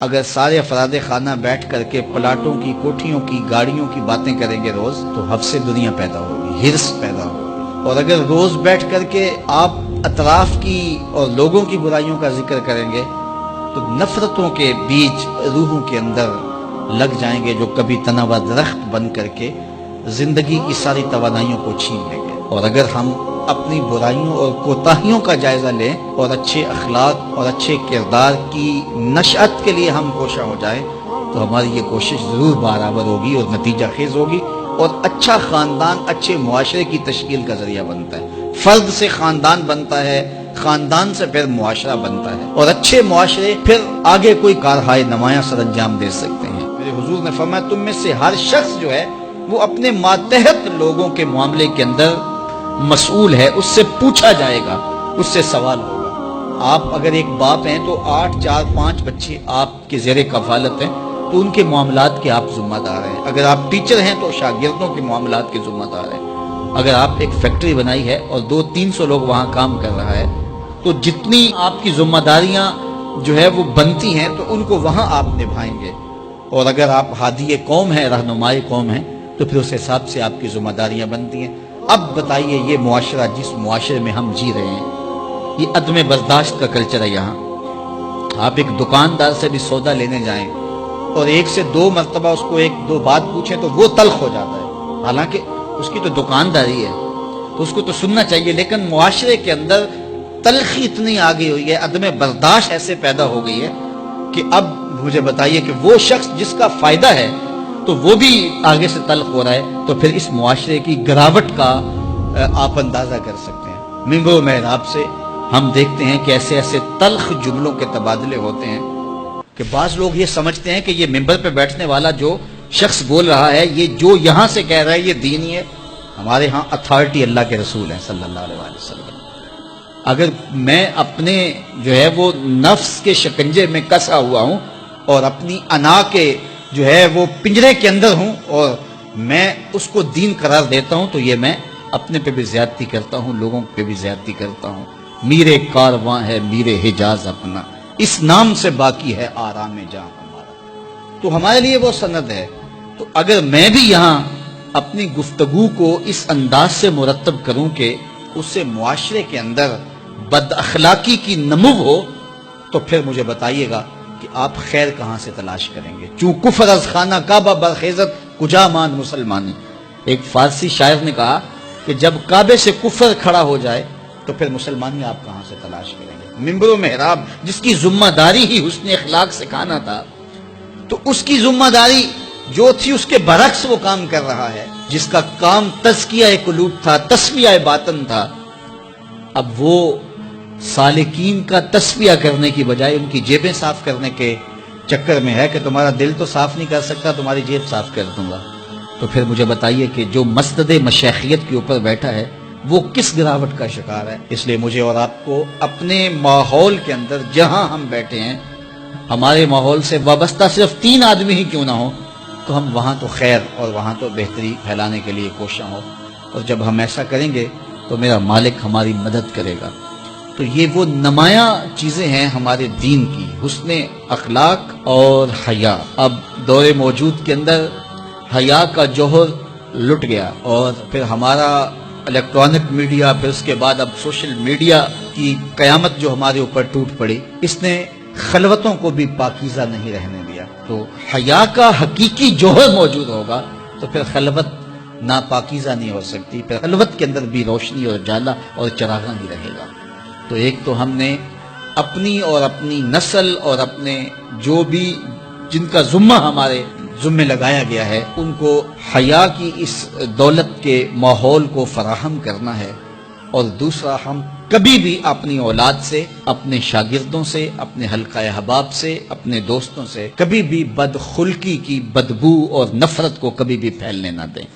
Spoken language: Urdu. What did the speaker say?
اگر سارے افراد خانہ بیٹھ کر کے پلاٹوں کی، کوٹھیوں کی، گاڑیوں کی باتیں کریں گے روز، تو حفظ دنیا پیدا ہوگی، ہرس پیدا ہوگی۔ اور اگر روز بیٹھ کر کے آپ اطراف کی اور لوگوں کی برائیوں کا ذکر کریں گے تو نفرتوں کے بیج روحوں کے اندر لگ جائیں گے، جو کبھی تناور درخت بن کر کے زندگی کی ساری توانائیوں کو چھین لیں گے۔ اور اگر ہم اپنی برائیوں اور کوتاہیوں کا جائزہ لیں اور اچھے اخلاق اور اچھے کردار کی نشأت کے لیے ہم کوشاں ہو جائیں تو ہماری یہ کوشش ضرور برابر ہوگی اور نتیجہ خیز ہوگی، اور اچھا خاندان اچھے معاشرے کی تشکیل کا ذریعہ بنتا ہے۔ فرد سے خاندان بنتا ہے، خاندان سے پھر معاشرہ بنتا ہے، اور اچھے معاشرے پھر آگے کوئی کارہائے نمایاں سر انجام دے سکتے ہیں۔ میرے حضور نے فرمایا تم میں سے ہر شخص جو ہے وہ اپنے ماتحت لوگوں کے معاملے کے اندر مسئول ہے، اس سے پوچھا جائے گا، اس سے سوال ہوگا۔ آپ اگر ایک باپ ہیں تو 8، 4، 5 بچے آپ کے زیر کفالت ہیں تو ان کے معاملات کے آپ ذمہ دار ہیں۔ اگر آپ ٹیچر ہیں تو شاگردوں کے معاملات کے ذمہ دار ہیں۔ اگر آپ ایک فیکٹری بنائی ہے اور 200-300 لوگ وہاں کام کر رہا ہے تو جتنی آپ کی ذمہ داریاں جو ہے وہ بنتی ہیں تو ان کو وہاں آپ نبھائیں گے۔ اور اگر آپ ہادی قوم ہیں، رہنمائی قوم ہیں، تو پھر اس حساب سے آپ کی ذمہ داریاں بنتی ہیں۔ اب بتائیے یہ معاشرہ جس معاشرے میں ہم جی رہے ہیں، یہ عدم برداشت کا کلچر ہے۔ یہاں آپ ایک دکاندار سے بھی سودا لینے جائیں اور 1 سے 2 مرتبہ اس کو 1-2 بات پوچھیں تو وہ تلخ ہو جاتا ہے، حالانکہ اس کی تو دکانداری ہے تو اس کو تو سننا چاہیے، لیکن معاشرے کے اندر تلخی اتنی آ گئی ہوئی ہے، عدم برداشت ایسے پیدا ہو گئی ہے کہ اب مجھے بتائیے کہ وہ شخص جس کا فائدہ ہے تو وہ بھی آگے سے تلخ ہو رہا ہے، تو پھر اس معاشرے کی گراوٹ کا آپ اندازہ کر سکتے ہیں۔ منبر و محراب سے ہم دیکھتے ہیں کہ ایسے ایسے تلخ جملوں کے تبادلے ہوتے ہیں کہ بعض لوگ یہ سمجھتے ہیں کہ یہ منبر پہ بیٹھنے والا جو شخص بول رہا ہے، یہ جو یہاں سے کہہ رہا ہے یہ دینی ہے۔ ہمارے ہاں اتھارٹی اللہ کے رسول ہیں صلی اللہ علیہ وسلم۔ اگر میں اپنے جو ہے وہ نفس کے شکنجے میں کسا ہوا ہوں اور اپنی انا کے جو ہے وہ پنجرے کے اندر ہوں اور میں اس کو دین قرار دیتا ہوں تو یہ میں اپنے پہ بھی زیادتی کرتا ہوں، لوگوں پہ بھی زیادتی کرتا ہوں۔ میرے کارواں ہے میرے حجاز اپنا، اس نام سے باقی ہے آرام جاں ہمارا۔ تو ہمارے لیے وہ سند ہے۔ تو اگر میں بھی یہاں اپنی گفتگو کو اس انداز سے مرتب کروں کہ اس سے معاشرے کے اندر بد اخلاقی کی نمو ہو، تو پھر مجھے بتائیے گا کہ آپ خیر کہاں سے تلاش کریں گے؟ چوں کفر از خانہ کعبہ برخیزت کجا مان مسلمانی۔ ایک فارسی شاعر نے کہا کہ جب کعبے سے کفر کھڑا ہو جائے تو پھر مسلمانی آپ کہاں سے تلاش کریں گے؟ منبر و محراب جس کی ذمہ داری ہی حسن اخلاق سکھانا تھا، تو اس کی ذمہ داری جو تھی اس کے برعکس وہ کام کر رہا ہے۔ جس کا کام تزکیہ قلوب تھا، تصفیہ باطن تھا، اب وہ سالکین کا تصفیہ کرنے کی بجائے ان کی جیبیں صاف کرنے کے چکر میں ہے کہ تمہارا دل تو صاف نہیں کر سکتا، تمہاری جیب صاف کر دوں گا۔ تو پھر مجھے بتائیے کہ جو مسند مشیخیت کے اوپر بیٹھا ہے وہ کس گراوٹ کا شکار ہے؟ اس لیے مجھے اور آپ کو اپنے ماحول کے اندر جہاں ہم بیٹھے ہیں، ہمارے ماحول سے وابستہ صرف 3 آدمی ہی کیوں نہ ہو، تو ہم وہاں تو خیر اور وہاں تو بہتری پھیلانے کے لیے کوشاں ہو، اور جب ہم ایسا کریں گے تو میرا مالک ہماری مدد کرے گا۔ تو یہ وہ نمایاں چیزیں ہیں ہمارے دین کی، حسن اخلاق اور حیا۔ اب دور موجود کے اندر حیا کا جوہر لٹ گیا، اور پھر ہمارا الیکٹرانک میڈیا، پھر اس کے بعد اب سوشل میڈیا کی قیامت جو ہمارے اوپر ٹوٹ پڑی، اس نے خلوتوں کو بھی پاکیزہ نہیں رہنے دیا۔ تو حیا کا حقیقی جوہر موجود ہوگا تو پھر خلوت ناپاکیزہ نہیں ہو سکتی، پھر خلوت کے اندر بھی روشنی اور جالا اور چراغاں ہی رہے گا۔ تو ایک تو ہم نے اپنی اور اپنی نسل اور اپنے جو بھی جن کا ذمہ ہمارے ذمہ لگایا گیا ہے ان کو حیا کی اس دولت کے ماحول کو فراہم کرنا ہے، اور دوسرا ہم کبھی بھی اپنی اولاد سے، اپنے شاگردوں سے، اپنے حلقہ احباب سے، اپنے دوستوں سے کبھی بھی بدخلقی کی بدبو اور نفرت کو کبھی بھی پھیلنے نہ دیں۔